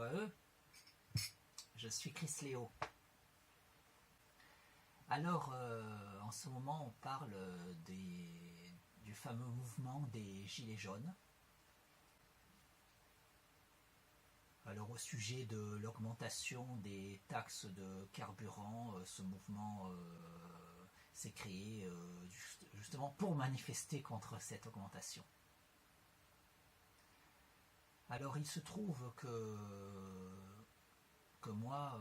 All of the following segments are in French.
Bonjour à eux, je suis Chris Léo. Alors, en ce moment, on parle du fameux mouvement des Gilets jaunes. Alors, au sujet de l'augmentation des taxes de carburant, ce mouvement s'est créé justement pour manifester contre cette augmentation. Alors, il se trouve que moi,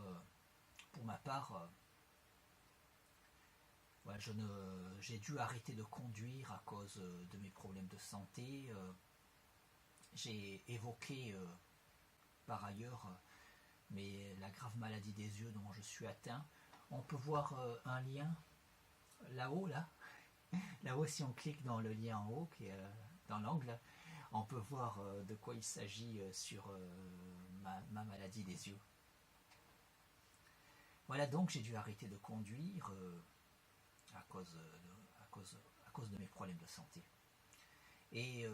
pour ma part, voilà, j'ai dû arrêter de conduire à cause de mes problèmes de santé. J'ai évoqué par ailleurs la grave maladie des yeux dont je suis atteint. On peut voir un lien là-haut, là-haut si on clique dans le lien en haut, qui est dans l'angle, on peut voir de quoi il s'agit sur ma maladie des yeux. Voilà, donc j'ai dû arrêter de conduire à cause de mes problèmes de santé. Et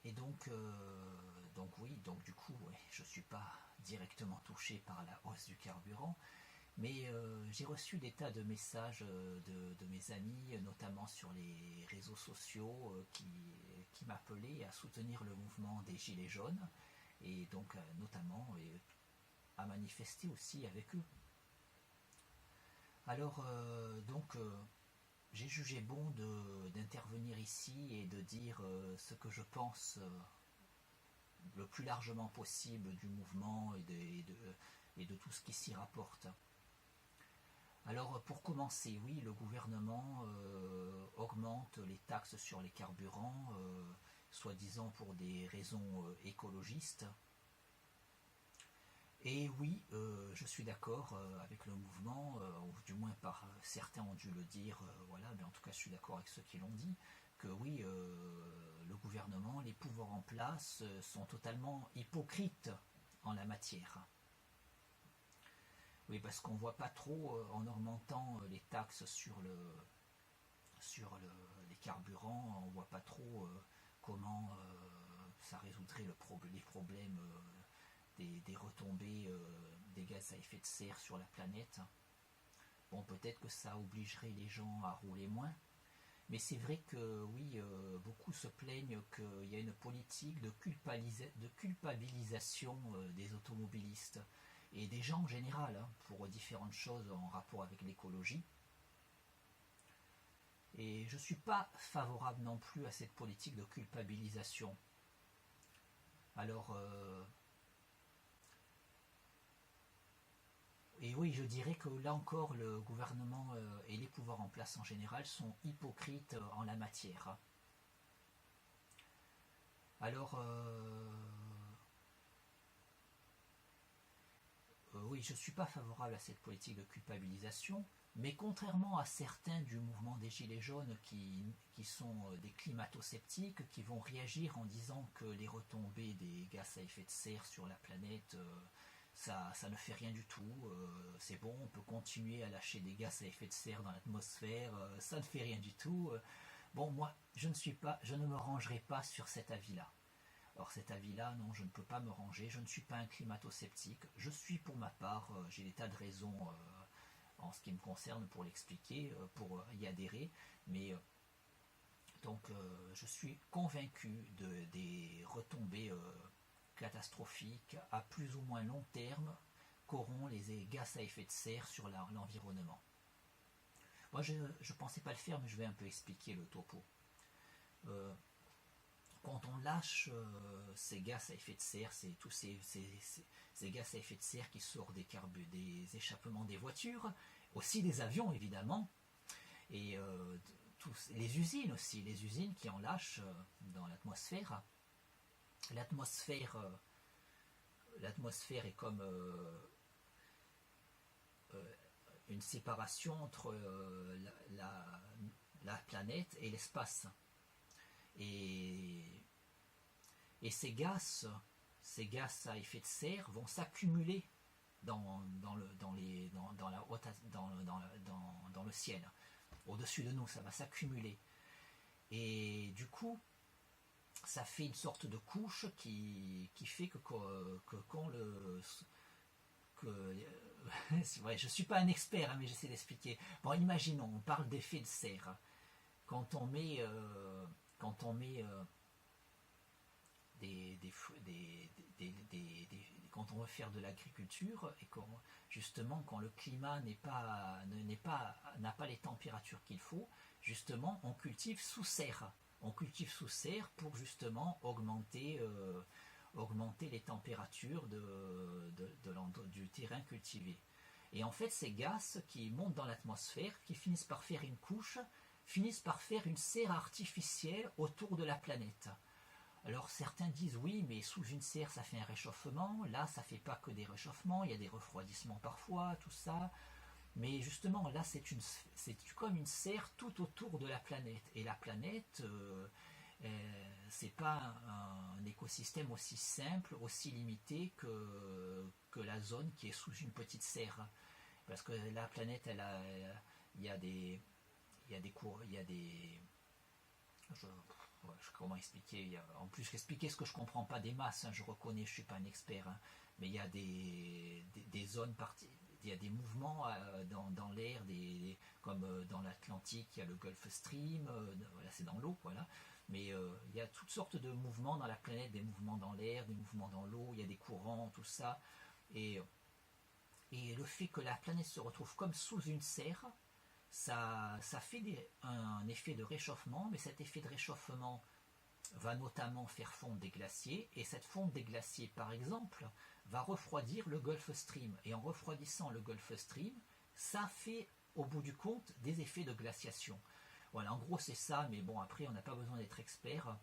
donc oui, donc du coup, ouais, je ne suis pas directement touché par la hausse du carburant, mais j'ai reçu des tas de messages de mes amis, notamment sur les réseaux sociaux, qui m'appelaient à soutenir le mouvement des Gilets jaunes, et donc notamment à manifester aussi avec eux. Alors, j'ai jugé bon d'intervenir ici et de dire ce que je pense le plus largement possible du mouvement et de tout ce qui s'y rapporte. Alors, pour commencer, oui, le gouvernement augmente les taxes sur les carburants, soi-disant pour des raisons écologistes. Et oui, je suis d'accord avec le mouvement, ou du moins certains ont dû le dire, voilà, mais en tout cas je suis d'accord avec ceux qui l'ont dit, que oui, le gouvernement, les pouvoirs en place sont totalement hypocrites en la matière. Oui, parce qu'on ne voit pas trop, en augmentant les taxes sur les carburants, on ne voit pas trop comment ça résoudrait les problèmes des retombées des gaz à effet de serre sur la planète. Bon, peut-être que ça obligerait les gens à rouler moins, mais c'est vrai que oui, beaucoup se plaignent qu'il y a une politique de culpabilisation des automobilistes et des gens en général, hein, pour différentes choses en rapport avec l'écologie. Et je ne suis pas favorable non plus à cette politique de culpabilisation. Alors, et oui, je dirais que là encore, le gouvernement et les pouvoirs en place en général sont hypocrites en la matière. Alors, oui, je ne suis pas favorable à cette politique de culpabilisation, mais contrairement à certains du mouvement des Gilets jaunes qui sont des climato-sceptiques, qui vont réagir en disant que les retombées des gaz à effet de serre sur la planète, ça ne fait rien du tout, c'est bon, on peut continuer à lâcher des gaz à effet de serre dans l'atmosphère, ça ne fait rien du tout. Bon, moi, je ne me rangerai pas sur cet avis-là. Or cet avis-là, non, je ne peux pas me ranger, je ne suis pas un climato-sceptique, je suis pour ma part, j'ai des tas de raisons en ce qui me concerne pour l'expliquer, pour y adhérer, mais donc je suis convaincu des retombées catastrophiques à plus ou moins long terme qu'auront les gaz à effet de serre sur l'environnement. Moi je ne pensais pas le faire, mais je vais un peu expliquer le topo. Quand on lâche ces gaz à effet de serre, c'est tous ces gaz à effet de serre qui sortent des échappements des voitures, aussi des avions évidemment, et les usines aussi, les usines qui en lâchent dans l'atmosphère. L'atmosphère est comme une séparation entre la planète et l'espace. Et ces gaz à effet de serre vont s'accumuler dans le ciel. Au-dessus de nous, ça va s'accumuler. Et du coup, ça fait une sorte de couche qui fait que quand le... Que, ouais, je ne suis pas un expert, hein, mais j'essaie d'expliquer. Bon, imaginons, on parle d'effet de serre. Quand on met, quand on met quand on veut faire de l'agriculture et justement quand le climat n'a pas les températures qu'il faut, justement on cultive sous serre. On cultive sous serre pour justement augmenter les températures du terrain cultivé. Et en fait, ces gaz qui montent dans l'atmosphère, qui finissent par faire une couche, finissent par faire une serre artificielle autour de la planète. Alors certains disent oui, mais sous une serre ça fait un réchauffement, là ça fait pas que des réchauffements, il y a des refroidissements parfois, tout ça. Mais justement là c'est comme une serre tout autour de la planète. Et la planète, c'est pas un écosystème aussi simple, aussi limité que la zone qui est sous une petite serre. Parce que la planète, il y a des, il y a des cours, il y a des, comment expliquer, en plus expliquer ce que je comprends pas des masses, hein, je reconnais, je suis pas un expert, hein, mais il y a des zones il y a des mouvements dans l'air, comme dans l'Atlantique, il y a le Gulf Stream, voilà, c'est dans l'eau, voilà. Mais il y a toutes sortes de mouvements dans la planète, des mouvements dans l'air, des mouvements dans l'eau, il y a des courants, tout ça. Et, et le fait que la planète se retrouve comme sous une serre, ça fait un effet de réchauffement, mais cet effet de réchauffement va notamment faire fondre des glaciers, et cette fonte des glaciers, par exemple, va refroidir le Gulf Stream. Et en refroidissant le Gulf Stream, ça fait, au bout du compte, des effets de glaciation. Voilà, en gros c'est ça, mais bon, après on n'a pas besoin d'être expert.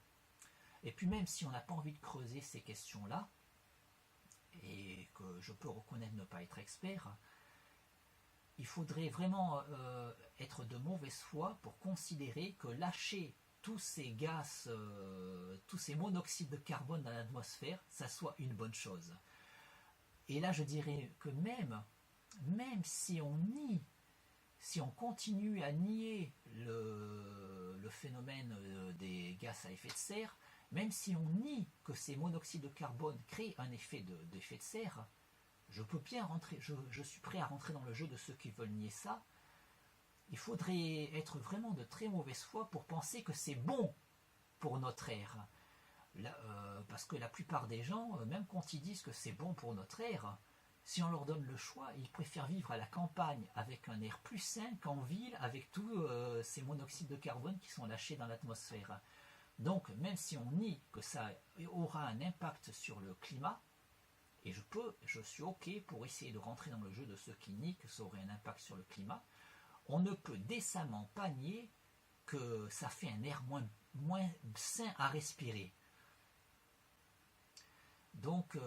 Et puis même si on n'a pas envie de creuser ces questions-là, et que je peux reconnaître ne pas être expert, il faudrait vraiment être de mauvaise foi pour considérer que lâcher tous ces gaz, tous ces monoxydes de carbone dans l'atmosphère, ça soit une bonne chose. Et là je dirais que même si on nie, si on continue à nier le phénomène des gaz à effet de serre, même si on nie que ces monoxydes de carbone créent un effet d'effet de serre, je peux bien rentrer, je suis prêt à rentrer dans le jeu de ceux qui veulent nier ça. Il faudrait être vraiment de très mauvaise foi pour penser que c'est bon pour notre air. Parce que la plupart des gens, même quand ils disent que c'est bon pour notre air, si on leur donne le choix, ils préfèrent vivre à la campagne avec un air plus sain qu'en ville avec tous ces monoxydes de carbone qui sont lâchés dans l'atmosphère. Donc, même si on nie que ça aura un impact sur le climat, et je suis ok pour essayer de rentrer dans le jeu de ceux qui nient que ça aurait un impact sur le climat, on ne peut décemment pas nier que ça fait un air moins sain à respirer. Donc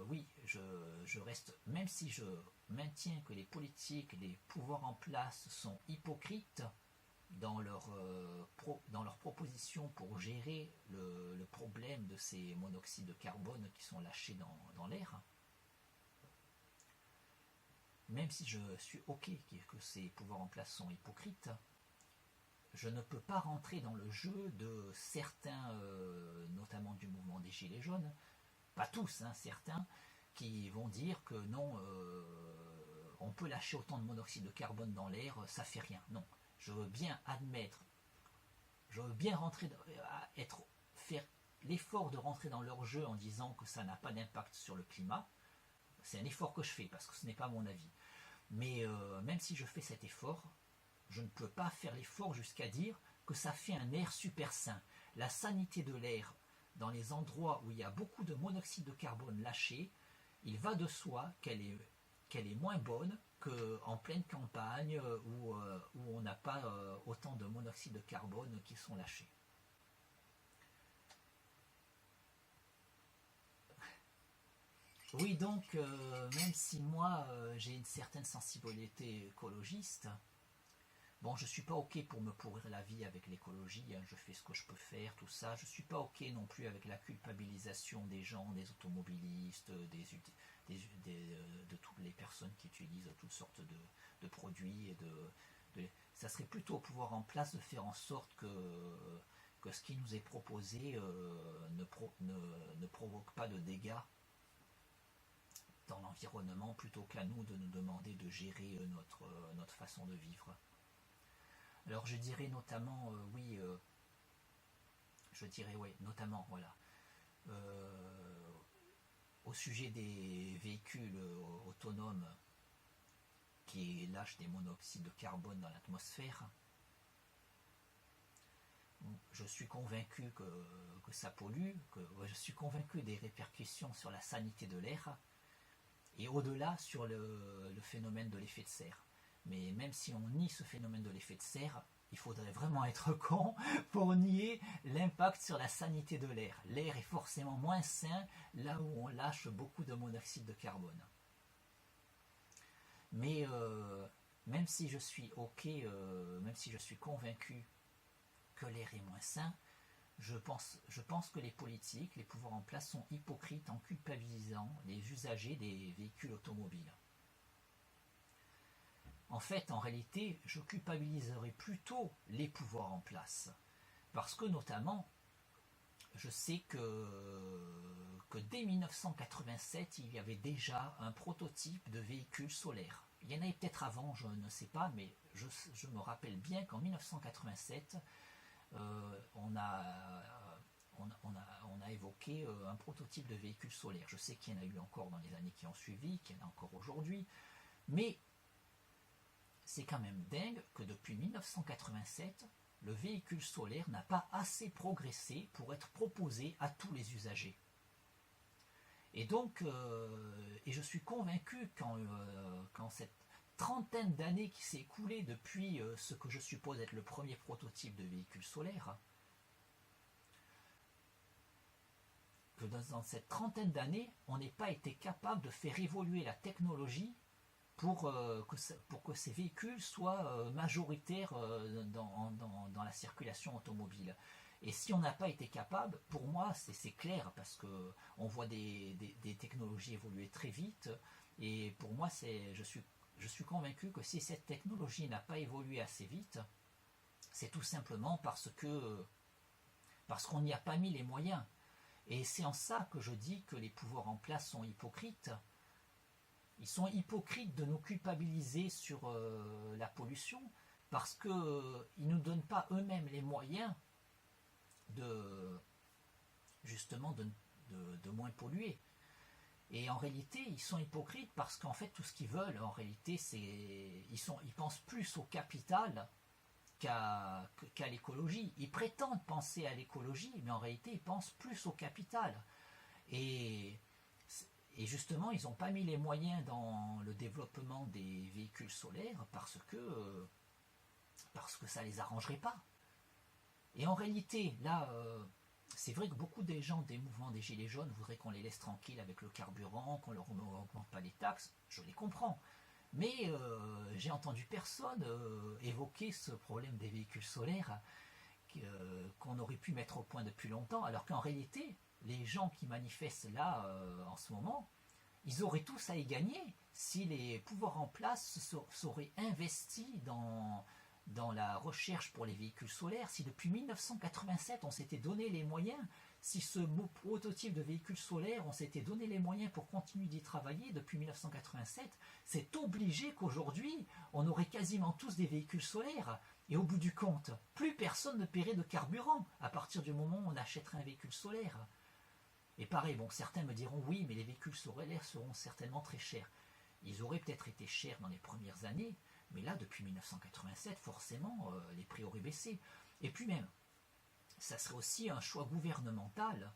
oui, je reste, même si je maintiens que les politiques, les pouvoirs en place sont hypocrites dans leurs propositions pour gérer le problème de ces monoxydes de carbone qui sont lâchés dans l'air, même si je suis ok que ces pouvoirs en place sont hypocrites, je ne peux pas rentrer dans le jeu de certains, notamment du mouvement des Gilets jaunes, pas tous, hein, certains, qui vont dire que non, on peut lâcher autant de monoxyde de carbone dans l'air, ça fait rien. Non, je veux bien admettre, je veux bien faire l'effort de rentrer dans leur jeu en disant que ça n'a pas d'impact sur le climat. C'est un effort que je fais parce que ce n'est pas mon avis. Mais même si je fais cet effort, je ne peux pas faire l'effort jusqu'à dire que ça fait un air super sain. La sanité de l'air dans les endroits où il y a beaucoup de monoxyde de carbone lâché, il va de soi qu'elle est moins bonne qu'en pleine campagne où on n'a pas autant de monoxyde de carbone qui sont lâchés. Oui, donc, même si moi j'ai une certaine sensibilité écologiste, bon, je suis pas ok pour me pourrir la vie avec l'écologie, hein, je fais ce que je peux faire, tout ça. Je suis pas ok non plus avec la culpabilisation des gens, des automobilistes, de toutes les personnes qui utilisent toutes sortes de produits. Ça serait plutôt au pouvoir en place de faire en sorte que ce qui nous est proposé ne provoque pas de dégâts dans l'environnement, plutôt qu'à nous de nous demander de gérer notre façon de vivre. Alors je dirais notamment, notamment, voilà, au sujet des véhicules autonomes qui lâchent des monoxydes de carbone dans l'atmosphère. Je suis convaincu que ça pollue, je suis convaincu des répercussions sur la sanité de l'air, et au-delà sur le phénomène de l'effet de serre. Mais même si on nie ce phénomène de l'effet de serre, il faudrait vraiment être con pour nier l'impact sur la sanité de l'air. L'air est forcément moins sain là où on lâche beaucoup de monoxyde de carbone. Mais même si je suis même si je suis convaincu que l'air est moins sain, je pense que les politiques, les pouvoirs en place sont hypocrites en culpabilisant les usagers des véhicules automobiles. En fait, en réalité, je culpabiliserai plutôt les pouvoirs en place. Parce que notamment, je sais que dès 1987, il y avait déjà un prototype de véhicule solaire. Il y en avait peut-être avant, je ne sais pas, mais je me rappelle bien qu'en 1987, on a évoqué un prototype de véhicule solaire. Je sais qu'il y en a eu encore dans les années qui ont suivi, qu'il y en a encore aujourd'hui, mais c'est quand même dingue que depuis 1987, le véhicule solaire n'a pas assez progressé pour être proposé à tous les usagers. Et donc, et je suis convaincu qu'en cette trentaine d'années qui s'est écoulée depuis ce que je suppose être le premier prototype de véhicule solaire, que dans cette trentaine d'années, on n'ait pas été capable de faire évoluer la technologie pour que ces véhicules soient majoritaires dans la circulation automobile. Et si on n'a pas été capable, pour moi c'est clair, parce qu'on voit des technologies évoluer très vite, et pour moi je suis convaincu que si cette technologie n'a pas évolué assez vite, c'est tout simplement parce qu'on n'y a pas mis les moyens. Et c'est en ça que je dis que les pouvoirs en place sont hypocrites. Ils sont hypocrites de nous culpabiliser sur la pollution, parce qu'ils ne nous donnent pas eux-mêmes les moyens justement de moins polluer. Et en réalité, ils sont hypocrites parce qu'en fait, tout ce qu'ils veulent, en réalité, ils pensent plus au capital qu'à l'écologie. Ils prétendent penser à l'écologie, mais en réalité, ils pensent plus au capital. Et justement, ils n'ont pas mis les moyens dans le développement des véhicules solaires parce que ça ne les arrangerait pas. Et en réalité, là, c'est vrai que beaucoup des gens des mouvements des Gilets jaunes voudraient qu'on les laisse tranquilles avec le carburant, qu'on leur augmente pas les taxes. Je les comprends. Mais j'ai entendu personne évoquer ce problème des véhicules solaires qu'on aurait pu mettre au point depuis longtemps, alors qu'en réalité, les gens qui manifestent là en ce moment, ils auraient tous à y gagner si les pouvoirs en place s'auraient investis dans la recherche pour les véhicules solaires, si depuis 1987 on s'était donné les moyens, si ce prototype de véhicule solaire, on s'était donné les moyens pour continuer d'y travailler depuis 1987, c'est obligé qu'aujourd'hui on aurait quasiment tous des véhicules solaires. Et au bout du compte, plus personne ne paierait de carburant à partir du moment où on achèterait un véhicule solaire. Et pareil, bon, certains me diront oui, mais les véhicules solaires seront certainement très chers. Ils auraient peut-être été chers dans les premières années, mais là, depuis 1987, forcément, les prix auraient baissé. Et puis même, ça serait aussi un choix gouvernemental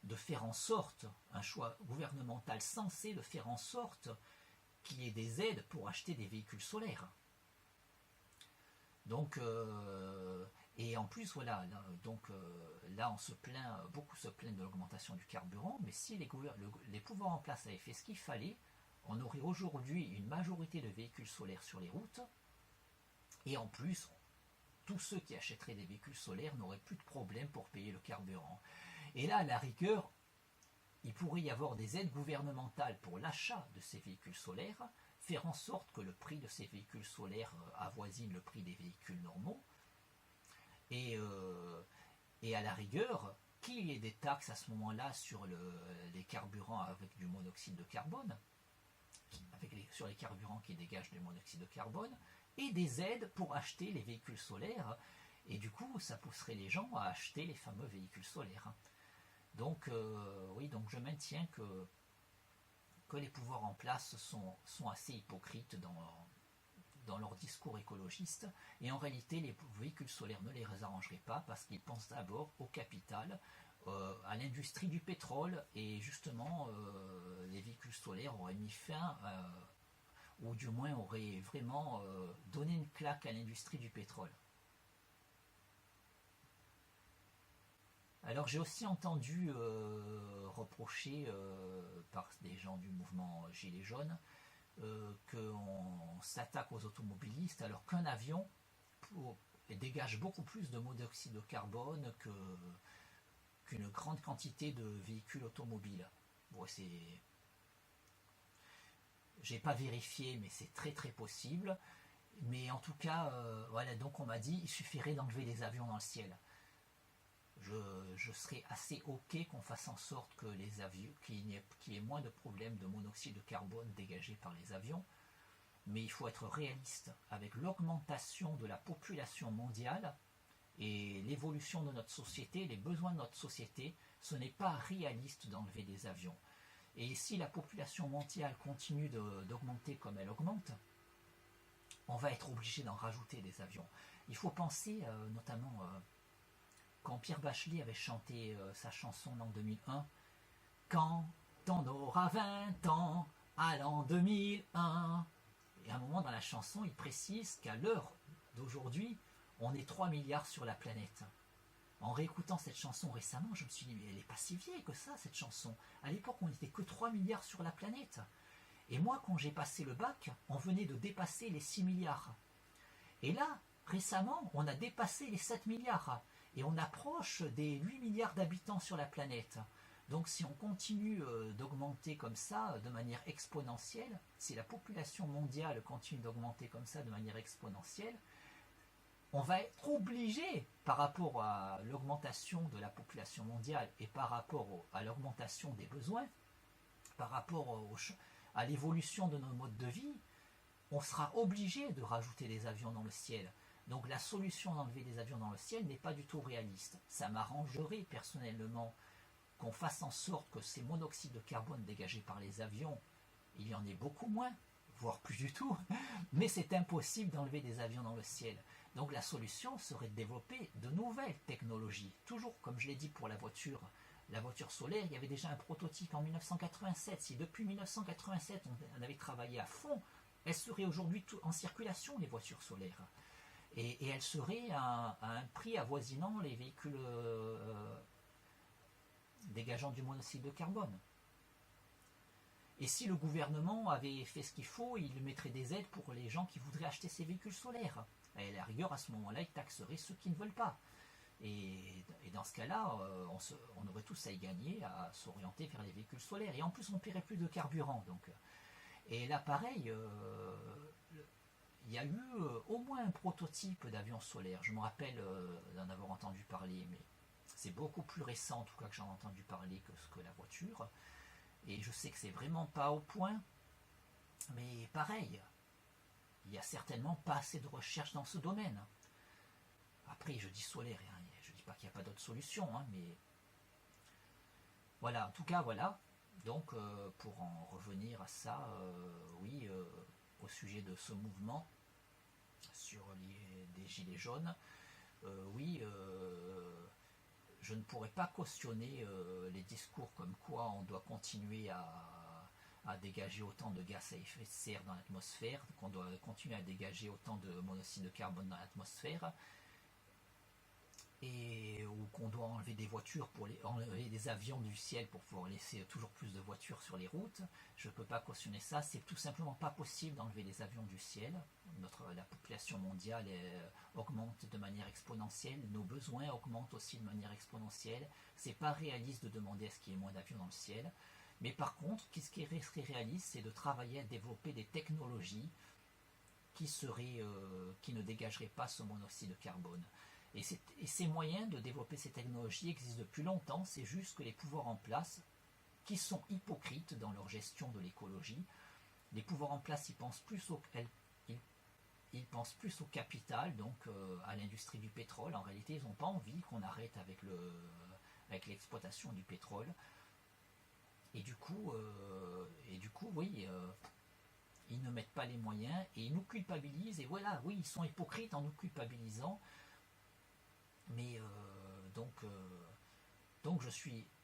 de faire en sorte, un choix gouvernemental censé de faire en sorte qu'il y ait des aides pour acheter des véhicules solaires. Donc, et en plus, voilà, là on se plaint, beaucoup se plaignent de l'augmentation du carburant, mais si les pouvoirs en place avaient fait ce qu'il fallait, on aurait aujourd'hui une majorité de véhicules solaires sur les routes, et en plus, tous ceux qui achèteraient des véhicules solaires n'auraient plus de problème pour payer le carburant. Et là, à la rigueur, il pourrait y avoir des aides gouvernementales pour l'achat de ces véhicules solaires, faire en sorte que le prix de ces véhicules solaires avoisine le prix des véhicules normaux, et Et à la rigueur, qu'il y ait des taxes à ce moment-là sur les carburants avec du monoxyde de carbone, sur les carburants qui dégagent du monoxyde de carbone, et des aides pour acheter les véhicules solaires. Et du coup, ça pousserait les gens à acheter les fameux véhicules solaires. Donc, oui, donc je maintiens que les pouvoirs en place sont assez hypocrites dans leur discours écologiste, et en réalité les véhicules solaires ne les arrangeraient pas parce qu'ils pensent d'abord au capital, à l'industrie du pétrole, et justement les véhicules solaires auraient mis fin, ou du moins auraient vraiment donné une claque à l'industrie du pétrole. Alors j'ai aussi entendu reprocher par des gens du mouvement Gilets jaunes qu'on s'attaque aux automobilistes alors qu'un avion dégage beaucoup plus de monoxyde de carbone qu'une grande quantité de véhicules automobiles. Bon, j'ai pas vérifié, mais c'est très très possible. Mais en tout cas, voilà, donc on m'a dit il suffirait d'enlever les avions dans le ciel. Je serais assez ok qu'on fasse en sorte que les avions, qu'il y ait moins de problèmes de monoxyde de carbone dégagés par les avions, mais il faut être réaliste avec l'augmentation de la population mondiale et l'évolution de notre société, les besoins de notre société. Ce n'est pas réaliste d'enlever des avions. Et si la population mondiale continue d'augmenter comme elle augmente, on va être obligé d'en rajouter des avions. Il faut penser notamment quand Pierre Bachelet avait chanté sa chanson en 2001, « Quand on aura 20 ans, à l'an 2001 ». Et à un moment dans la chanson, il précise qu'à l'heure d'aujourd'hui, on est 3 milliards sur la planète. En réécoutant cette chanson récemment, je me suis dit, mais elle n'est pas si vieille que ça, cette chanson. À l'époque, on n'était que 3 milliards sur la planète. Et moi, quand j'ai passé le bac, on venait de dépasser les 6 milliards. Et là, récemment, on a dépassé les 7 milliards. Et on approche des 8 milliards d'habitants sur la planète. Donc si on continue d'augmenter comme ça, de manière exponentielle, si la population mondiale continue d'augmenter comme ça de manière exponentielle, on va être obligé, par rapport à l'augmentation de la population mondiale et par rapport à l'augmentation des besoins, par rapport à l'évolution de nos modes de vie, on sera obligé de rajouter des avions dans le ciel. Donc la solution d'enlever des avions dans le ciel n'est pas du tout réaliste. Ça m'arrangerait personnellement qu'on fasse en sorte que ces monoxydes de carbone dégagés par les avions, il y en ait beaucoup moins, voire plus du tout, mais c'est impossible d'enlever des avions dans le ciel. Donc la solution serait de développer de nouvelles technologies. Toujours comme je l'ai dit pour la voiture solaire, il y avait déjà un prototype en 1987. Si depuis 1987 on avait travaillé à fond, elles seraient aujourd'hui en circulation, les voitures solaires. Et elles seraient à un prix avoisinant les véhicules dégageant du monoxyde de carbone. Et si le gouvernement avait fait ce qu'il faut, il mettrait des aides pour les gens qui voudraient acheter ces véhicules solaires. Et à la rigueur, à ce moment-là, il taxerait ceux qui ne veulent pas. Et dans ce cas-là, on aurait tous à y gagner, à s'orienter vers les véhicules solaires. Et en plus, on ne paierait plus de carburant. Donc. Et là, pareil, il y a eu au moins un prototype d'avion solaire. Je me rappelle d'en avoir entendu parler, mais c'est beaucoup plus récent en tout cas que j'en ai entendu parler que la voiture. Et je sais que c'est vraiment pas au point, mais pareil, il n'y a certainement pas assez de recherche dans ce domaine. Après, je dis solaire, hein, je ne dis pas qu'il n'y a pas d'autres solutions, hein, mais voilà, en tout cas, voilà. Donc, pour en revenir à ça, oui, au sujet de ce mouvement sur des gilets jaunes, oui, je ne pourrais pas cautionner les discours comme quoi on doit continuer à dégager autant de gaz à effet de serre dans l'atmosphère, qu'on doit continuer à dégager autant de monoxyde de carbone dans l'atmosphère, ou qu'on doit enlever des voitures enlever des avions du ciel pour pouvoir laisser toujours plus de voitures sur les routes. Je ne peux pas cautionner ça. C'est tout simplement pas possible d'enlever des avions du ciel. La population mondiale augmente de manière exponentielle. Nos besoins augmentent aussi de manière exponentielle. C'est pas réaliste de demander à ce qu'il y ait moins d'avions dans le ciel. Mais par contre, ce qui resterait réaliste, c'est de travailler à développer des technologies qui ne dégageraient pas ce monoxyde de carbone. Et ces moyens de développer ces technologies existent depuis longtemps, c'est juste que les pouvoirs en place, qui sont hypocrites dans leur gestion de l'écologie, les pouvoirs en place, ils pensent plus au capital, donc à l'industrie du pétrole. En réalité, ils n'ont pas envie qu'on arrête avec l'exploitation du pétrole. Et du coup, oui, ils ne mettent pas les moyens et ils nous culpabilisent. Et voilà, oui, ils sont hypocrites en nous culpabilisant. Mais donc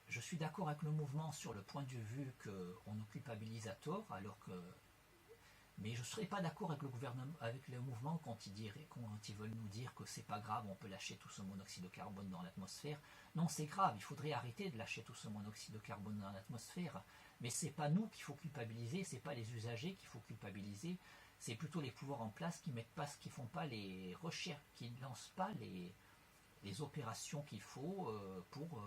je suis d'accord avec le mouvement sur le point de vue qu'on nous culpabilise à tort, mais je ne serais pas d'accord avec le gouvernement, avec le mouvement quand ils veulent nous dire que c'est pas grave, on peut lâcher tout ce monoxyde de carbone dans l'atmosphère. Non, c'est grave, il faudrait arrêter de lâcher tout ce monoxyde de carbone dans l'atmosphère. Mais c'est pas nous qu'il faut culpabiliser, c'est pas les usagers qu'il faut culpabiliser, c'est plutôt les pouvoirs en place qui font pas les recherches, qui ne lancent pas les opérations qu'il faut pour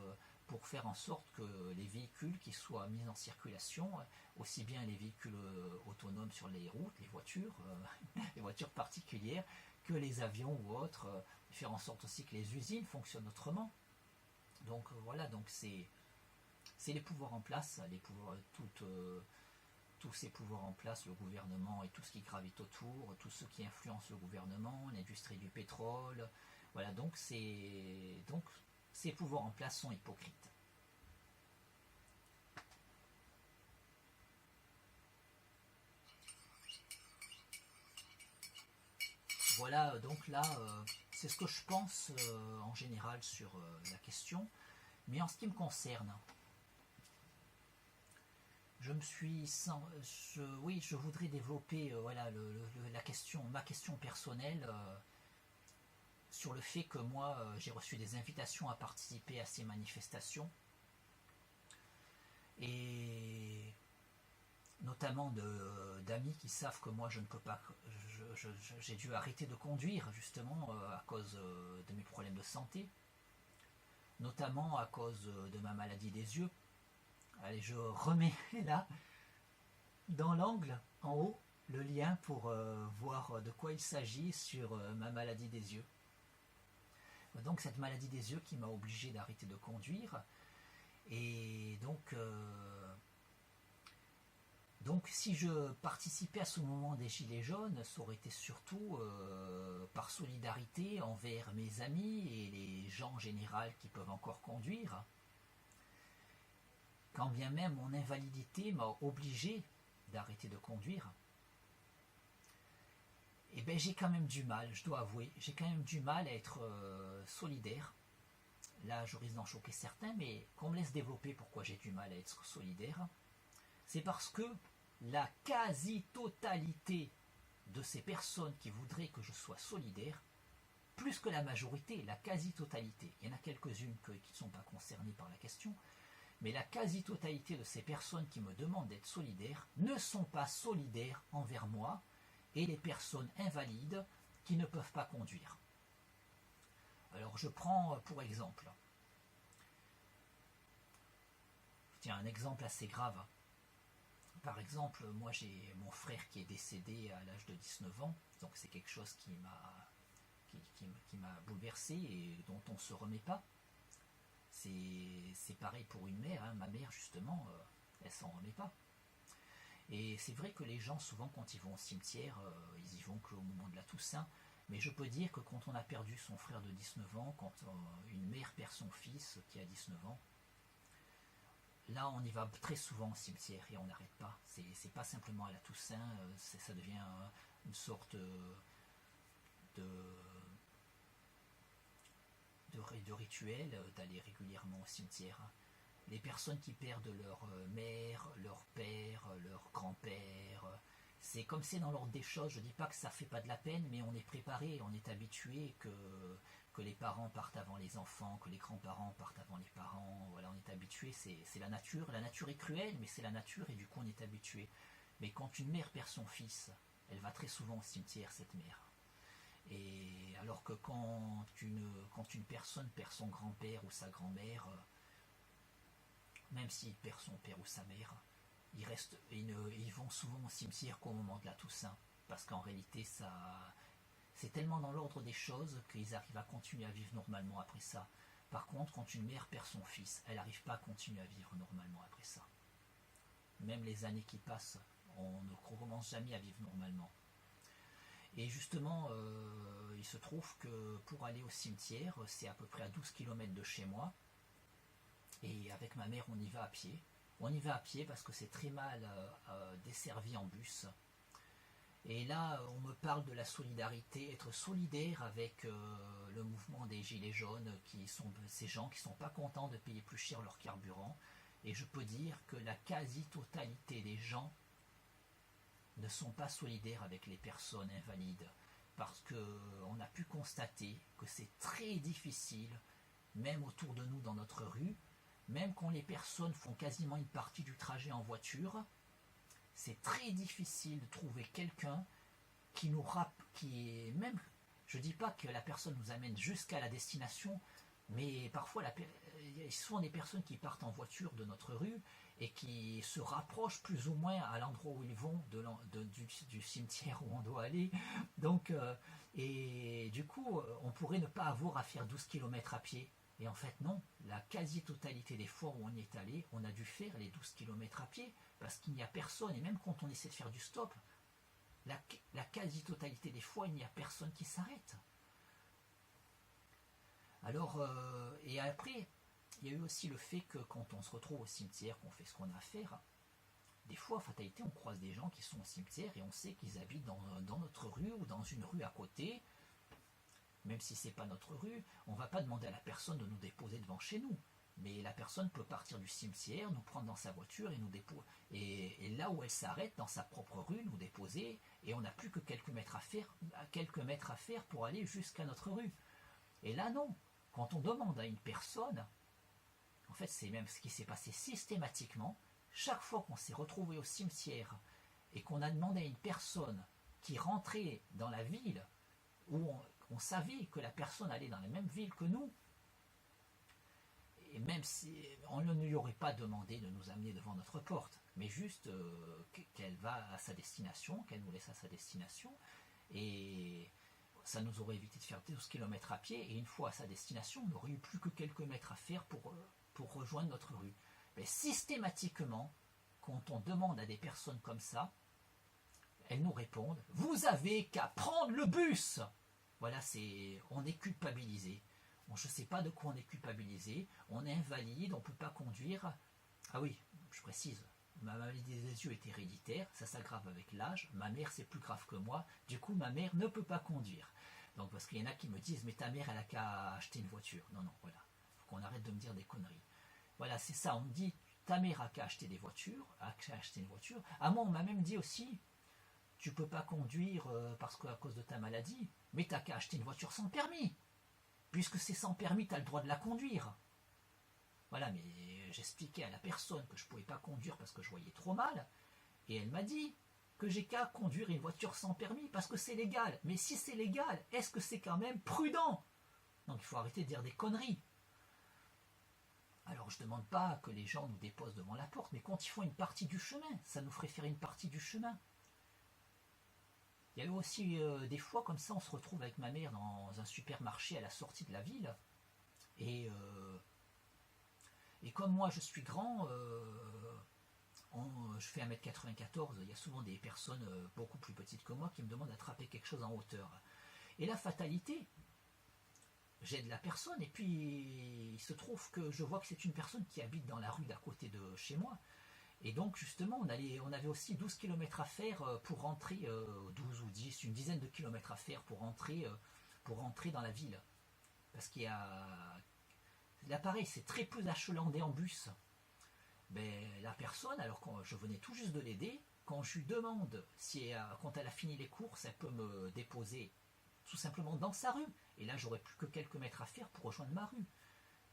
faire en sorte que les véhicules qui soient mis en circulation, aussi bien les véhicules autonomes sur les routes, les voitures particulières, que les avions ou autres, faire en sorte aussi que les usines fonctionnent autrement. Donc voilà, donc c'est les pouvoirs en place, tous ces pouvoirs en place, le gouvernement et tout ce qui gravite autour, tous ceux qui influencent le gouvernement, l'industrie du pétrole, voilà, donc ces pouvoirs en place sont hypocrites. Voilà, donc là, c'est ce que je pense en général sur la question. Mais en ce qui me concerne, je voudrais développer voilà, ma question personnelle sur le fait que moi, j'ai reçu des invitations à participer à ces manifestations. Et notamment d'amis qui savent que moi je ne peux pas, j'ai dû arrêter de conduire justement à cause de mes problèmes de santé, notamment à cause de ma maladie des yeux. Allez, je remets là, dans l'angle, en haut, le lien pour voir de quoi il s'agit sur ma maladie des yeux. Donc cette maladie des yeux qui m'a obligé d'arrêter de conduire. Et donc si je participais à ce moment des Gilets jaunes, ça aurait été surtout par solidarité envers mes amis et les gens en général qui peuvent encore conduire. Quand bien même mon invalidité m'a obligé d'arrêter de conduire, et bien j'ai quand même du mal, je dois avouer, j'ai quand même du mal à être solidaire. Là, je risque d'en choquer certains, mais qu'on me laisse développer pourquoi j'ai du mal à être solidaire. C'est parce que la quasi-totalité de ces personnes qui voudraient que je sois solidaire, plus que la majorité, la quasi-totalité, il y en a quelques-unes qui ne sont pas concernées par la question, mais la quasi-totalité de ces personnes qui me demandent d'être solidaire ne sont pas solidaires envers moi et les personnes invalides qui ne peuvent pas conduire. Alors je prends pour exemple, tiens, un exemple assez grave. Par exemple, moi j'ai mon frère qui est décédé à l'âge de 19 ans, donc c'est quelque chose qui m'a bouleversé et dont on ne se remet pas. C'est pareil pour une mère, hein. Ma mère justement, elle s'en remet pas. Et c'est vrai que les gens souvent quand ils vont au cimetière, ils y vont qu'au moment de la Toussaint, mais je peux dire que quand on a perdu son frère de 19 ans, quand une mère perd son fils qui a 19 ans, là on y va très souvent au cimetière et on n'arrête pas. C'est pas simplement à la Toussaint, ça devient une sorte de rituel d'aller régulièrement au cimetière. Les personnes qui perdent leur mère, leur père, leur grand-père, c'est comme c'est dans l'ordre des choses. Je ne dis pas que ça ne fait pas de la peine, mais on est préparé, on est habitué que les parents partent avant les enfants, que les grands-parents partent avant les parents. Voilà, on est habitué, c'est la nature. La nature est cruelle, mais c'est la nature et du coup on est habitué. Mais quand une mère perd son fils, elle va très souvent au cimetière, cette mère. Et alors que quand une personne perd son grand-père ou sa grand-mère, même s'il perd son père ou sa mère, ils vont souvent au cimetière qu'au moment de la Toussaint, parce qu'en réalité c'est tellement dans l'ordre des choses qu'ils arrivent à continuer à vivre normalement après ça. Par contre, quand une mère perd son fils, elle n'arrive pas à continuer à vivre normalement après ça. Même les années qui passent, on ne recommence jamais à vivre normalement. Et justement, il se trouve que pour aller au cimetière, c'est à peu près à 12 km de chez moi. Et avec ma mère, on y va à pied. On y va à pied parce que c'est très mal desservi en bus. Et là, on me parle de la solidarité, être solidaire avec le mouvement des Gilets jaunes, qui sont ces gens qui ne sont pas contents de payer plus cher leur carburant. Et je peux dire que la quasi-totalité des gens ne sont pas solidaires avec les personnes invalides, parce qu'on a pu constater que c'est très difficile, même autour de nous dans notre rue, même quand les personnes font quasiment une partie du trajet en voiture, c'est très difficile de trouver quelqu'un qui nous qui est même, je ne dis pas que la personne nous amène jusqu'à la destination, mais parfois il y a souvent des personnes qui partent en voiture de notre rue et qui se rapprochent plus ou moins à l'endroit où ils vont du cimetière où on doit aller. Donc, et du coup, on pourrait ne pas avoir à faire 12 km à pied. Et en fait, non. La quasi-totalité des fois où on y est allé, on a dû faire les 12 km à pied parce qu'il n'y a personne. Et même quand on essaie de faire du stop, la quasi-totalité des fois, il n'y a personne qui s'arrête. Alors, et après, il y a eu aussi le fait que quand on se retrouve au cimetière, qu'on fait ce qu'on a à faire, des fois, fatalité, on croise des gens qui sont au cimetière et on sait qu'ils habitent dans notre rue ou dans une rue à côté. Même si ce n'est pas notre rue, on ne va pas demander à la personne de nous déposer devant chez nous. Mais la personne peut partir du cimetière, nous prendre dans sa voiture et nous déposer. Et là où elle s'arrête, dans sa propre rue, nous déposer. Et on n'a plus que quelques mètres à faire pour aller jusqu'à notre rue. Et là, non. Quand on demande à une personne, en fait, c'est même ce qui s'est passé systématiquement. Chaque fois qu'on s'est retrouvé au cimetière et qu'on a demandé à une personne qui rentrait dans la ville où on savait que la personne allait dans la même ville que nous, et même si on ne lui aurait pas demandé de nous amener devant notre porte, mais juste qu'elle va à sa destination, qu'elle nous laisse à sa destination, et ça nous aurait évité de faire 12 km à pied, et une fois à sa destination, on n'aurait eu plus que quelques mètres à faire pour rejoindre notre rue. Mais systématiquement, quand on demande à des personnes comme ça, elles nous répondent « Vous avez qu'à prendre le bus !» Voilà, on est culpabilisé. Je ne sais pas de quoi on est culpabilisé. On est invalide, on ne peut pas conduire. Ah oui, je précise, ma maladie des yeux est héréditaire, ça s'aggrave avec l'âge. Ma mère, c'est plus grave que moi. Du coup, ma mère ne peut pas conduire. Donc, parce qu'il y en a qui me disent, mais ta mère, elle a qu'à acheter une voiture. Non, non, voilà. Il faut qu'on arrête de me dire des conneries. Voilà, c'est ça. On me dit, ta mère a qu'à acheter des voitures, a qu'à acheter une voiture. À moi, on m'a même dit aussi, tu peux pas conduire parce qu'à cause de ta maladie, mais t'as qu'à acheter une voiture sans permis. Puisque c'est sans permis, tu as le droit de la conduire. Voilà, mais j'expliquais à la personne que je ne pouvais pas conduire parce que je voyais trop mal, et elle m'a dit que j'ai qu'à conduire une voiture sans permis parce que c'est légal. Mais si c'est légal, est-ce que c'est quand même prudent? Donc il faut arrêter de dire des conneries. Alors je ne demande pas que les gens nous déposent devant la porte, mais quand ils font une partie du chemin, ça nous ferait faire une partie du chemin. Il y a eu aussi des fois comme ça, on se retrouve avec ma mère dans un supermarché à la sortie de la ville. Et comme moi je suis grand, je fais 1m94, il y a souvent des personnes beaucoup plus petites que moi qui me demandent d'attraper quelque chose en hauteur. Et la fatalité, j'aide la personne et puis il se trouve que je vois que c'est une personne qui habite dans la rue d'à côté de chez moi. Et donc justement, on avait aussi 12 km à faire pour rentrer, 12 ou 10, une dizaine de kilomètres à faire pour rentrer dans la ville. Parce qu'il y a... Là pareil, c'est très peu achalandé en bus. Ben, la personne, alors quand je venais tout juste de l'aider, quand je lui demande si quand elle a fini les courses, elle peut me déposer tout simplement dans sa rue. Et là, j'aurais plus que quelques mètres à faire pour rejoindre ma rue.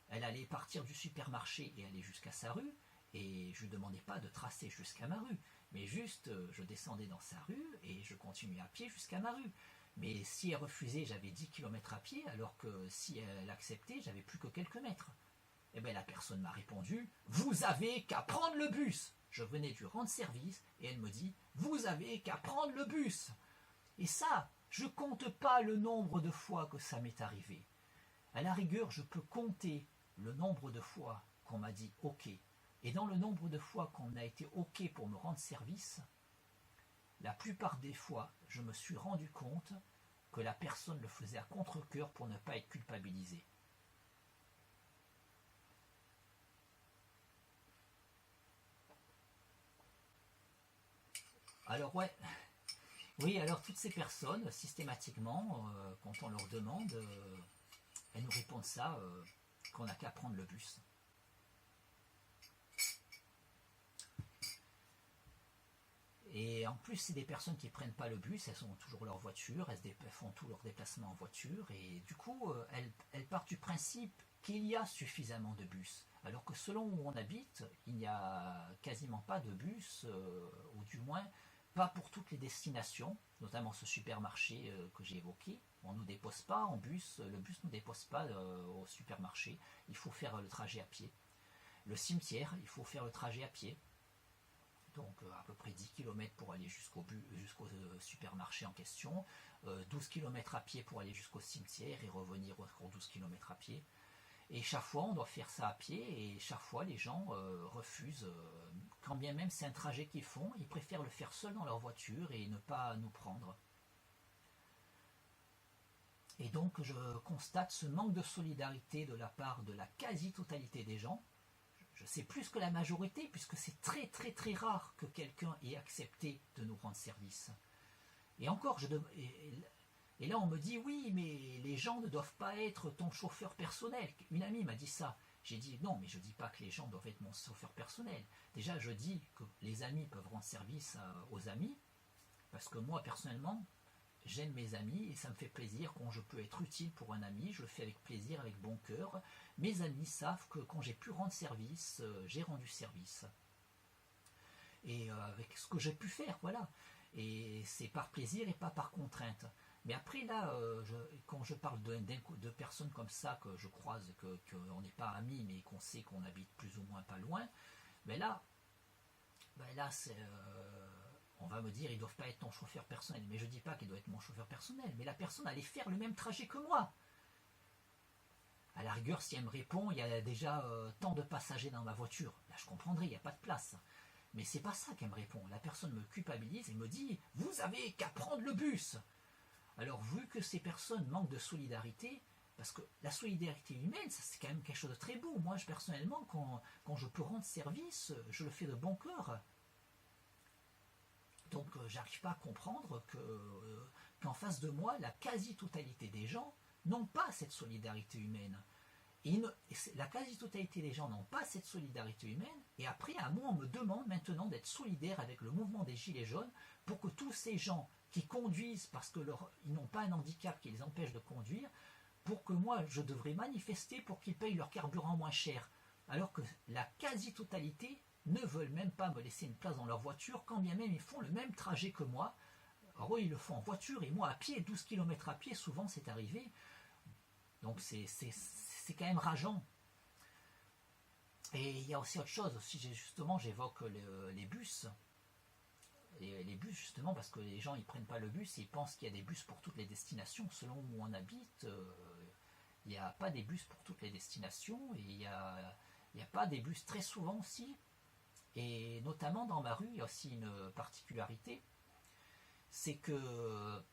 Elle allait partir du supermarché et aller jusqu'à sa rue. Et je ne lui demandais pas de tracer jusqu'à ma rue, mais juste je descendais dans sa rue et je continuais à pied jusqu'à ma rue. Mais si elle refusait, j'avais 10 km à pied, alors que si elle acceptait, j'avais plus que quelques mètres. Et bien la personne m'a répondu, vous avez qu'à prendre le bus. Je venais de lui rendre service et elle me dit, vous avez qu'à prendre le bus. Et ça, Je compte pas le nombre de fois que ça m'est arrivé. À la rigueur, je peux compter le nombre de fois qu'on m'a dit OK. Et dans le nombre de fois qu'on a été OK pour me rendre service, la plupart des fois, je me suis rendu compte que la personne le faisait à contre-cœur pour ne pas être culpabilisée. Alors ouais, oui, alors toutes ces personnes, systématiquement, quand on leur demande, elles nous répondent ça, qu'on n'a qu'à prendre le bus. Et en plus, c'est des personnes qui ne prennent pas le bus, elles ont toujours leur voiture, elles font tous leurs déplacements en voiture, et du coup, elles partent du principe qu'il y a suffisamment de bus. Alors que selon où on habite, il n'y a quasiment pas de bus, ou du moins pas pour toutes les destinations, notamment ce supermarché que j'ai évoqué. On ne nous dépose pas en bus, le bus ne nous dépose pas au supermarché, il faut faire le trajet à pied. Le cimetière, il faut faire le trajet à pied. Donc à peu près 10 km pour aller jusqu'au supermarché en question, 12 km à pied pour aller jusqu'au cimetière et revenir encore 12 km à pied. Et chaque fois on doit faire ça à pied et chaque fois les gens refusent, quand bien même c'est un trajet qu'ils font, ils préfèrent le faire seuls dans leur voiture et ne pas nous prendre. Et donc je constate ce manque de solidarité de la part de la quasi-totalité des gens. Je sais plus que la majorité, puisque c'est très très très rare que quelqu'un ait accepté de nous rendre service. Et encore, et là on me dit oui, mais les gens ne doivent pas être ton chauffeur personnel. Une amie m'a dit ça. J'ai dit non, mais je ne dis pas que les gens doivent être mon chauffeur personnel. Déjà, je dis que les amis peuvent rendre service aux amis, parce que moi personnellement, j'aime mes amis et ça me fait plaisir quand je peux être utile pour un ami, je le fais avec plaisir, avec bon cœur. Mes amis savent que quand j'ai pu rendre service, j'ai rendu service. Et avec ce que j'ai pu faire, voilà. Et c'est par plaisir et pas par contrainte. Mais après là, quand je parle de personnes comme ça que je croise, qu'on n'est pas amis, mais qu'on sait qu'on habite plus ou moins pas loin, ben là c'est... on va me dire, ils ne doivent pas être ton chauffeur personnel. Mais je ne dis pas qu'il doit être mon chauffeur personnel. Mais la personne allait faire le même trajet que moi. À la rigueur, si elle me répond, il y a déjà tant de passagers dans ma voiture. Là, je comprendrai, il n'y a pas de place. Mais c'est pas ça qu'elle me répond. La personne me culpabilise et me dit, vous avez qu'à prendre le bus. Alors, vu que ces personnes manquent de solidarité, parce que la solidarité humaine, ça, c'est quand même quelque chose de très beau. Moi, personnellement, quand je peux rendre service, je le fais de bon cœur. Donc j'arrive pas à comprendre qu'en face de moi, la quasi-totalité des gens n'ont pas cette solidarité humaine. La quasi-totalité des gens n'ont pas cette solidarité humaine, et après, à moi, on me demande maintenant d'être solidaire avec le mouvement des Gilets jaunes pour que tous ces gens qui conduisent parce qu'ils n'ont pas un handicap qui les empêche de conduire, pour que moi, je devrais manifester pour qu'ils payent leur carburant moins cher. Alors que la quasi-totalité ne veulent même pas me laisser une place dans leur voiture, quand bien même ils font le même trajet que moi. Alors eux, ils le font en voiture, et moi à pied, 12 km à pied, souvent c'est arrivé. Donc c'est quand même rageant. Et il y a aussi autre chose, aussi, justement j'évoque les bus. Et les bus, justement, parce que les gens ils prennent pas le bus, et ils pensent qu'il y a des bus pour toutes les destinations. Selon où on habite, il n'y a pas des bus pour toutes les destinations, et il n'y a pas des bus très souvent aussi. Et notamment dans ma rue, il y a aussi une particularité, c'est que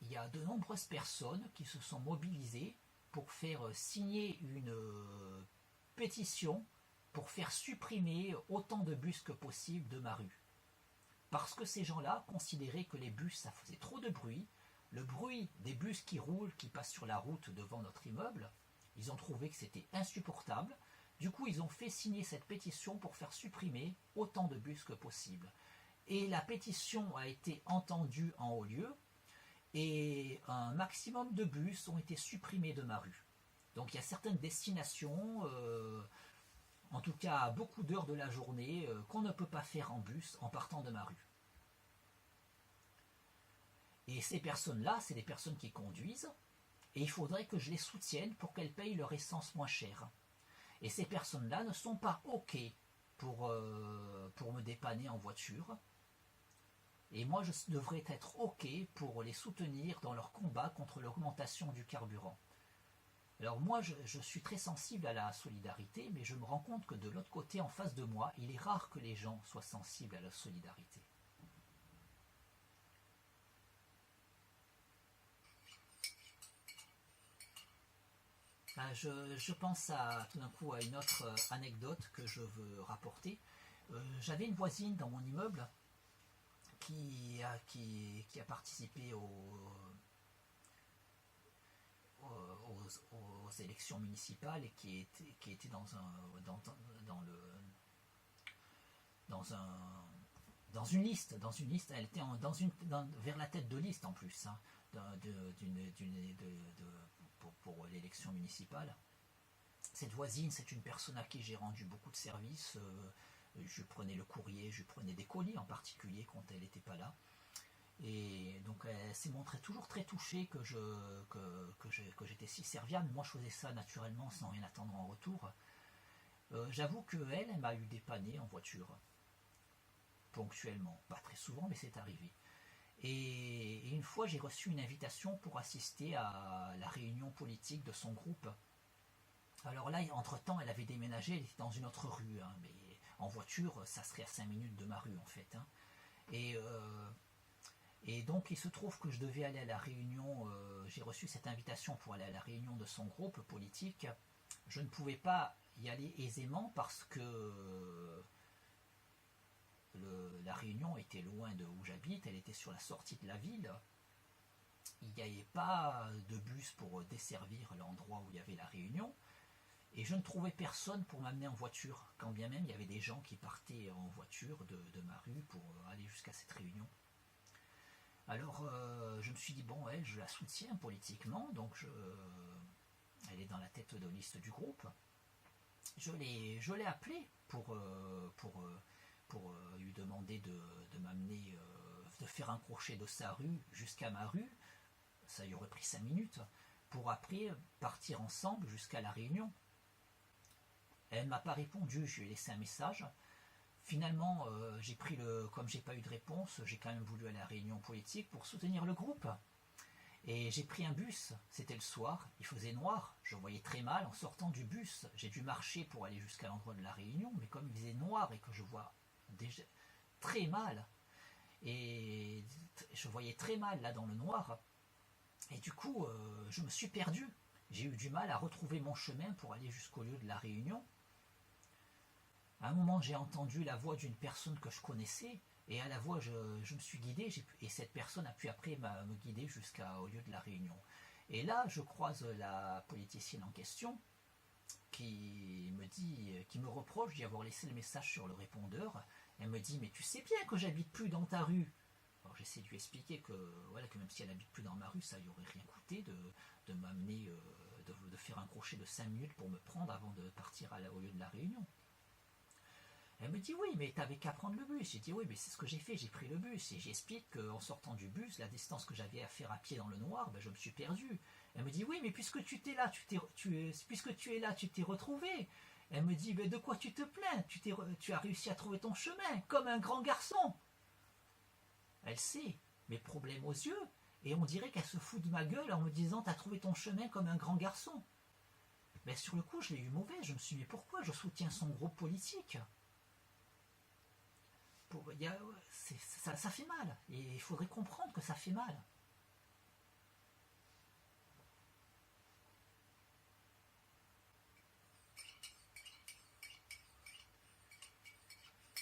il y a de nombreuses personnes qui se sont mobilisées pour faire signer une pétition pour faire supprimer autant de bus que possible de ma rue. Parce que ces gens-là considéraient que les bus, ça faisait trop de bruit, le bruit des bus qui roulent, qui passent sur la route devant notre immeuble, ils ont trouvé que c'était insupportable. Du coup, ils ont fait signer cette pétition pour faire supprimer autant de bus que possible. Et la pétition a été entendue en haut lieu, et un maximum de bus ont été supprimés de ma rue. Donc il y a certaines destinations, en tout cas à beaucoup d'heures de la journée, qu'on ne peut pas faire en bus en partant de ma rue. Et ces personnes-là, c'est des personnes qui conduisent, et il faudrait que je les soutienne pour qu'elles payent leur essence moins chère. Et ces personnes-là ne sont pas OK pour me dépanner en voiture. Et moi, je devrais être OK pour les soutenir dans leur combat contre l'augmentation du carburant. Alors moi, je suis très sensible à la solidarité, mais je me rends compte que de l'autre côté, en face de moi, il est rare que les gens soient sensibles à la solidarité. Je pense tout d'un coup à une autre anecdote que je veux rapporter. J'avais une voisine dans mon immeuble qui a participé aux élections municipales et qui était dans un dans une liste, elle était vers la tête de liste en plus, hein, pour l'élection municipale. Cette voisine, c'est une personne à qui j'ai rendu beaucoup de services. Je prenais le courrier, je prenais des colis en particulier quand elle n'était pas là. Et donc elle s'est montrée toujours très touchée que j'étais si serviable. Moi je faisais ça naturellement sans rien attendre en retour. J'avoue qu'elle m'a eu dépanné en voiture, ponctuellement, pas très souvent mais c'est arrivé. Et une fois j'ai reçu une invitation pour assister à la réunion politique de son groupe. Alors là, entre-temps, elle avait déménagé, elle était dans une autre rue, hein, mais en voiture, ça serait à 5 minutes de ma rue en fait. Hein. Et, euh, et donc il se trouve que je devais aller à la réunion, j'ai reçu cette invitation pour aller à la réunion de son groupe politique. Je ne pouvais pas y aller aisément parce que la réunion était loin de où j'habite, elle était sur la sortie de la ville. Il n'y avait pas de bus pour desservir l'endroit où il y avait la réunion. Et je ne trouvais personne pour m'amener en voiture, quand bien même il y avait des gens qui partaient en voiture de ma rue pour aller jusqu'à cette réunion. Alors je me suis dit, bon, elle, je la soutiens politiquement, donc elle est dans la tête de liste du groupe. Je l'ai appelée pour lui demander de m'amener, de faire un crochet de sa rue jusqu'à ma rue. Ça y aurait pris 5 minutes, pour après partir ensemble jusqu'à la réunion. Elle ne m'a pas répondu, je lui ai laissé un message. Finalement, comme j'ai pas eu de réponse, j'ai quand même voulu aller à la réunion politique pour soutenir le groupe. Et j'ai pris un bus, c'était le soir, il faisait noir, je voyais très mal en sortant du bus. J'ai dû marcher pour aller jusqu'à l'endroit de la réunion, mais comme il faisait noir et que je vois déjà très mal, et je voyais très mal là dans le noir, et du coup, je me suis perdu. J'ai eu du mal à retrouver mon chemin pour aller jusqu'au lieu de la réunion. À un moment, j'ai entendu la voix d'une personne que je connaissais, et à la voix, je me suis guidé, et cette personne a pu après me guider jusqu'au lieu de la réunion. Et là, je croise la politicienne en question, qui me reproche d'y avoir laissé le message sur le répondeur. Elle me dit, mais tu sais bien que j'habite plus dans ta rue. Alors j'essaie de lui expliquer que même si elle habite plus dans ma rue, ça lui aurait rien coûté de m'amener, de faire un crochet de 5 minutes pour me prendre avant de partir au lieu de la réunion. Elle me dit, oui, mais t'avais qu'à prendre le bus. J'ai dit, oui, mais c'est ce que j'ai fait, j'ai pris le bus. Et j'explique qu'en sortant du bus, la distance que j'avais à faire à pied dans le noir, je me suis perdu. Elle me dit, oui, mais puisque tu es là, tu t'es retrouvé. Elle me dit, de quoi tu te plains, tu as réussi à trouver ton chemin, comme un grand garçon. Elle sait mes problèmes aux yeux, et on dirait qu'elle se fout de ma gueule en me disant, t'as trouvé ton chemin comme un grand garçon. Mais sur le coup, je l'ai eu mauvais. Je me suis dit, mais pourquoi je soutiens son groupe politique ? Ça fait mal, et il faudrait comprendre que ça fait mal.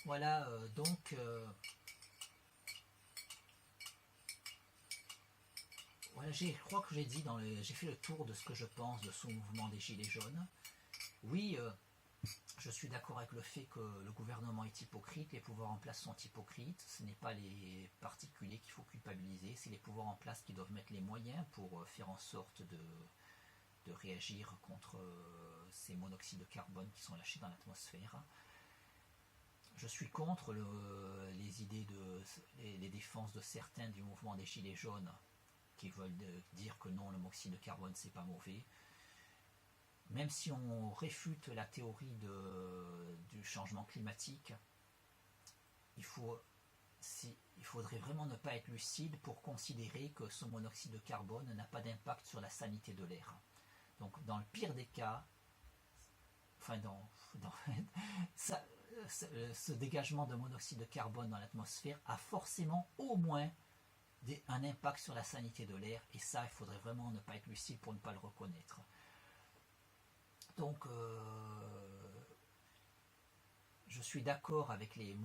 Voilà, voilà, je crois que j'ai fait le tour de ce que je pense de ce mouvement des Gilets jaunes. Oui, je suis d'accord avec le fait que le gouvernement est hypocrite, les pouvoirs en place sont hypocrites, ce n'est pas les particuliers qu'il faut culpabiliser, c'est les pouvoirs en place qui doivent mettre les moyens pour faire en sorte de réagir contre ces monoxydes de carbone qui sont lâchés dans l'atmosphère. Je suis contre les défenses de certains du mouvement des Gilets jaunes qui veulent dire que non, le monoxyde de carbone c'est pas mauvais. Même si on réfute la théorie du changement climatique, il faudrait vraiment ne pas être lucide pour considérer que ce monoxyde de carbone n'a pas d'impact sur la sanité de l'air. Donc dans le pire des cas, enfin ce dégagement de monoxyde de carbone dans l'atmosphère a forcément au moins un impact sur la sanité de l'air, et ça, il faudrait vraiment ne pas être lucide pour ne pas le reconnaître. Donc, je suis d'accord avec les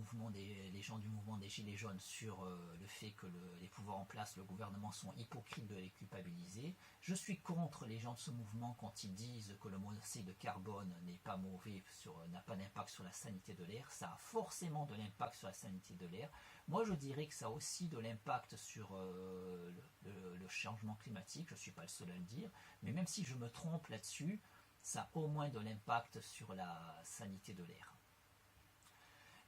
gens du mouvement des Gilets jaunes sur le fait que les pouvoirs en place, le gouvernement, sont hypocrites de les culpabiliser. Je suis contre les gens de ce mouvement quand ils disent que le monoxyde de carbone n'est pas mauvais, n'a pas d'impact sur la sanité de l'air. Ça a forcément de l'impact sur la sanité de l'air. Moi, je dirais que ça a aussi de l'impact sur le changement climatique. Je ne suis pas le seul à le dire. Mais même si je me trompe là-dessus, ça a au moins de l'impact sur la sanité de l'air.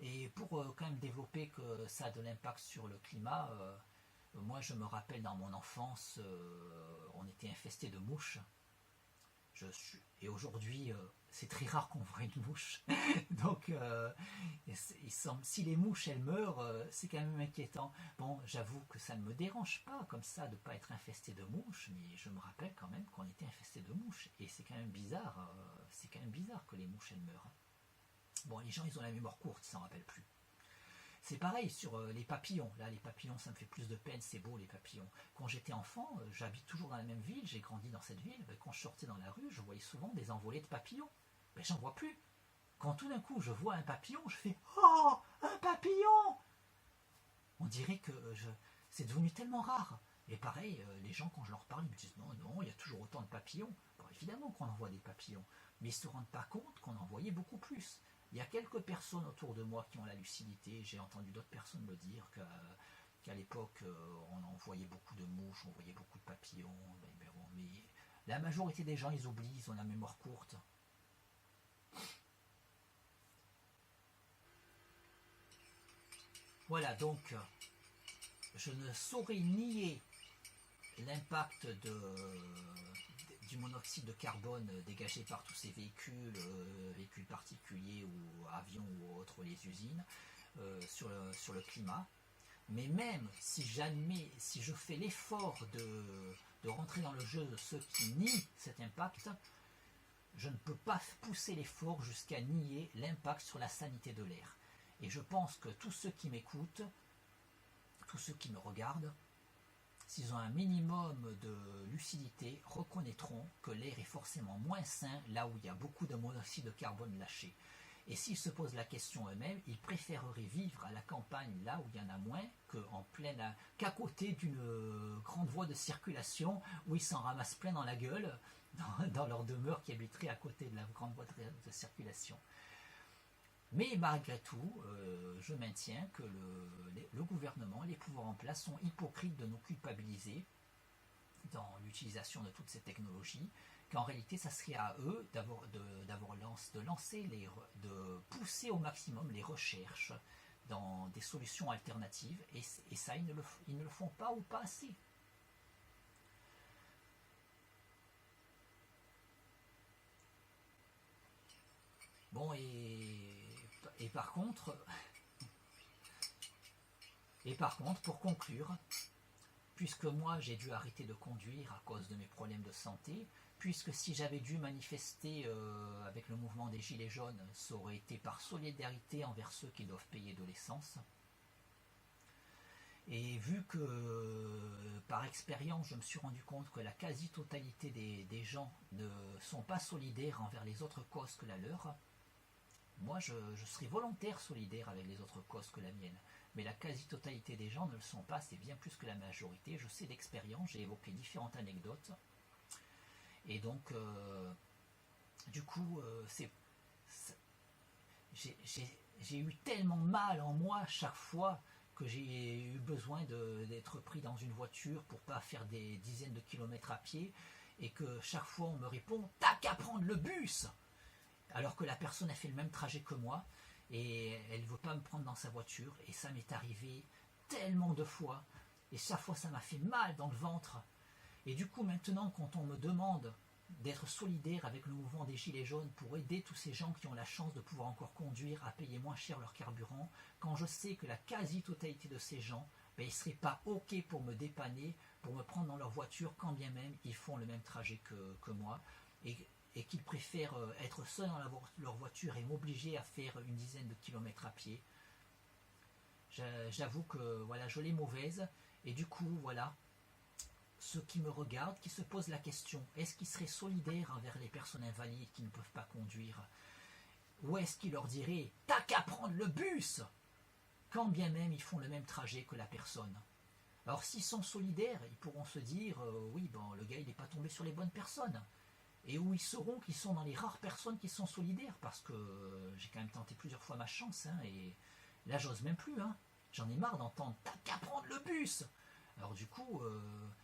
Et pour quand même développer que ça a de l'impact sur le climat, moi je me rappelle dans mon enfance, on était infesté de mouches. Et aujourd'hui, c'est très rare qu'on voit une mouche. Donc, si les mouches elles meurent, c'est quand même inquiétant. Bon, j'avoue que ça ne me dérange pas comme ça de ne pas être infesté de mouches, mais je me rappelle quand même qu'on était infesté de mouches. Et c'est quand même bizarre. C'est quand même bizarre que les mouches elles meurent. Bon, les gens, ils ont la mémoire courte, ils s'en rappellent plus. C'est pareil sur les papillons. Là, les papillons, ça me fait plus de peine, c'est beau les papillons. Quand j'étais enfant, j'habite toujours dans la même ville, j'ai grandi dans cette ville. Quand je sortais dans la rue, je voyais souvent des envolées de papillons. Mais j'en vois plus. Quand tout d'un coup, je vois un papillon, je fais « Oh, un papillon !» On dirait que c'est devenu tellement rare. Et pareil, les gens, quand je leur parle, ils me disent « Non, non, il y a toujours autant de papillons. » Bon, évidemment qu'on en voit des papillons, mais ils ne se rendent pas compte qu'on en voyait beaucoup plus. Il y a quelques personnes autour de moi qui ont la lucidité. J'ai entendu d'autres personnes me dire qu'à l'époque, on en voyait beaucoup de mouches, on voyait beaucoup de papillons. Mais la majorité des gens, ils oublient, ils ont la mémoire courte. Voilà, donc, je ne saurais nier l'impact du monoxyde de carbone dégagé par tous ces véhicules, véhicules particuliers ou avions ou autres, les usines, sur le climat. Mais même si je fais l'effort de rentrer dans le jeu de ceux qui nient cet impact, je ne peux pas pousser l'effort jusqu'à nier l'impact sur la sanité de l'air. Et je pense que tous ceux qui m'écoutent, tous ceux qui me regardent, s'ils ont un minimum de lucidité, reconnaîtront que l'air est forcément moins sain là où il y a beaucoup de monoxyde de carbone lâché. Et s'ils se posent la question eux-mêmes, ils préféreraient vivre à la campagne là où il y en a moins qu'à côté d'une grande voie de circulation où ils s'en ramassent plein dans la gueule dans leur demeure qui habiterait à côté de la grande voie de circulation. Mais malgré tout, je maintiens que le gouvernement, les pouvoirs en place sont hypocrites de nous culpabiliser dans l'utilisation de toutes ces technologies, qu'en réalité, ça serait à eux de pousser au maximum les recherches dans des solutions alternatives, et ça, ils ne le font pas ou pas assez. Bon, et par contre, pour conclure, puisque moi j'ai dû arrêter de conduire à cause de mes problèmes de santé, puisque si j'avais dû manifester avec le mouvement des Gilets jaunes, ça aurait été par solidarité envers ceux qui doivent payer de l'essence. Et vu que par expérience je me suis rendu compte que la quasi-totalité des gens ne sont pas solidaires envers les autres causes que la leur, moi, je serais volontaire solidaire avec les autres causes que la mienne. Mais la quasi-totalité des gens ne le sont pas, c'est bien plus que la majorité. Je sais d'expérience, j'ai évoqué différentes anecdotes. Et donc, du coup, j'ai eu tellement mal en moi chaque fois que j'ai eu besoin d'être pris dans une voiture pour pas faire des dizaines de kilomètres à pied. Et que chaque fois, on me répond « T'as qu'à prendre le bus !» alors que la personne a fait le même trajet que moi et elle ne veut pas me prendre dans sa voiture, et ça m'est arrivé tellement de fois, et chaque fois ça m'a fait mal dans le ventre. Et du coup maintenant, quand on me demande d'être solidaire avec le mouvement des Gilets jaunes pour aider tous ces gens qui ont la chance de pouvoir encore conduire à payer moins cher leur carburant, quand je sais que la quasi-totalité de ces gens, ben, ils ne seraient pas OK pour me dépanner, pour me prendre dans leur voiture, quand bien même ils font le même trajet que moi, et qu'ils préfèrent être seuls dans leur voiture et m'obliger à faire une dizaine de kilomètres à pied. J'avoue que voilà, je l'ai mauvaise, et du coup, voilà, ceux qui me regardent, qui se posent la question, est-ce qu'ils seraient solidaires envers les personnes invalides qui ne peuvent pas conduire? Ou est-ce qu'ils leur diraient, t'as qu'à prendre le bus, quand bien même ils font le même trajet que la personne? Alors s'ils sont solidaires, ils pourront se dire, oui, bon, le gars il n'est pas tombé sur les bonnes personnes. Et où ils sauront qu'ils sont dans les rares personnes qui sont solidaires, parce que j'ai quand même tenté plusieurs fois ma chance, hein, et là j'ose même plus, hein. J'en ai marre d'entendre t'as qu'à prendre le bus. Alors du coup,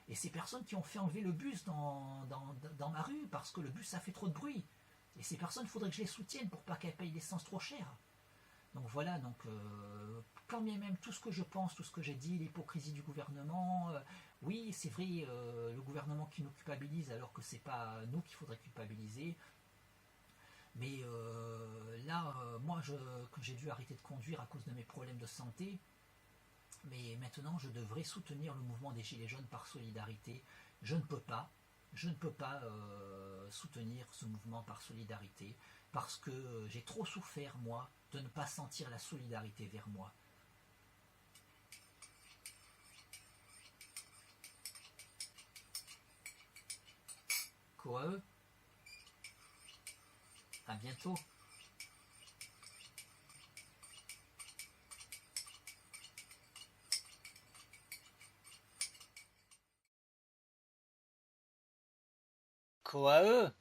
et ces personnes qui ont fait enlever le bus dans ma rue parce que le bus ça fait trop de bruit. Et ces personnes, il faudrait que je les soutienne pour pas qu'elles payent l'essence trop cher. Donc voilà, donc quand bien même tout ce que je pense, tout ce que j'ai dit, l'hypocrisie du gouvernement, oui c'est vrai, le gouvernement qui nous culpabilise alors que c'est pas nous qu'il faudrait culpabiliser. Mais là, moi que j'ai dû arrêter de conduire à cause de mes problèmes de santé, mais maintenant je devrais soutenir le mouvement des Gilets jaunes par solidarité. Je ne peux pas, je ne peux pas soutenir ce mouvement par solidarité parce que j'ai trop souffert, moi, de ne pas sentir la solidarité vers moi. Quoi, eux? À bientôt. Quoi, eux?